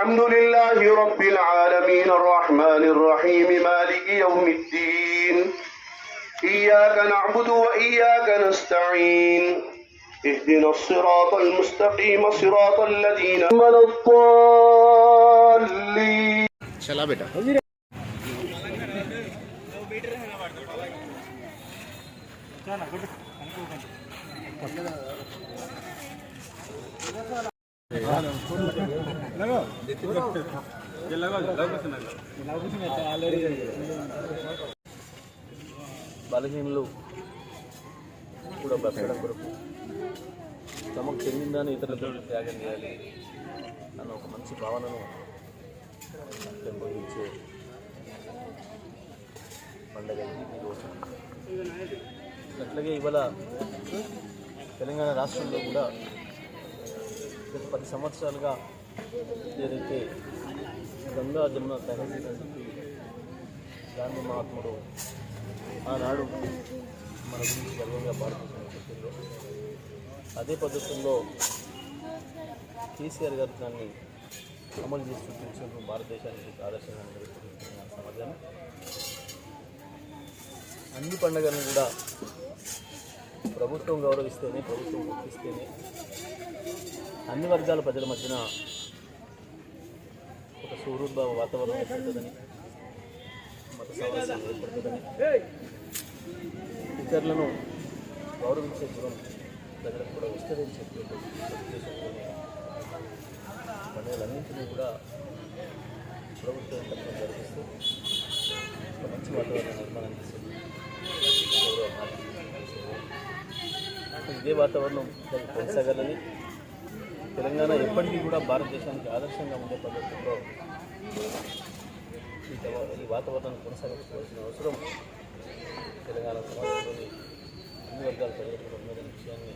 الحمد لله رب العالمين الرحمن الرحيم مالك يوم الدين إياك نعبد وإياك نستعين اهدنا الصراط المستقيم صراط الذين من الضالين. चला बेटा బలహీనలు కూడా బ్రతకడం కొరకు తమకు చెందిందని ఇతరులతో త్యాగం చేయాలి అన్న ఒక మంచి భావనను పెంపొందించే పండుగ ఈరోజు. అట్లాగే ఇవాళ తెలంగాణ రాష్ట్రంలో కూడా గత 10 సంవత్సరాలుగా ఏదైతే గంగా జమున తహసీల్ అని చెప్పి గాంధీ మహాత్ముడు ఆనాడు మన గురించి గర్వంగా భారతదేశంలో అదే పద్ధతుల్లో కేసీఆర్ గారు దాన్ని అమలు చేసి చూపించిన భారతదేశానికి ఆదర్శంగా నిలుస్తున్న సమాజాన్ని అన్ని పండుగలను కూడా ప్రభుత్వం గౌరవిస్తేనే, ప్రభుత్వం గుర్తిస్తేనే అన్ని వర్గాల ప్రజల మధ్యన ఒక సౌహృద వాతావరణం ఏర్పడుతుందని, మత సామరస్యం ఏర్పడుతుందని, ఇతరులను గౌరవించే గుణం ప్రజలకు కూడా వస్తుందని చెప్పే ఉద్దేశంతోనే పండుగలన్నింటినీ కూడా ప్రభుత్వం తరఫున జరిపిస్తూ ఒక మంచి వాతావరణ నిర్మాణం చేస్తుంది. ఇదే వాతావరణం కొనసాగాలని, తెలంగాణ ఎప్పటికీ కూడా భారతదేశానికి ఆదర్శంగా ఉండే పద్ధతుల్లో ఈ వాతావరణాన్ని కొనసాగించుకోవాల్సిన అవసరం తెలంగాణ సమాజంలోని అన్ని వర్గాల ప్రజలకు ఉన్నదనే విషయాన్ని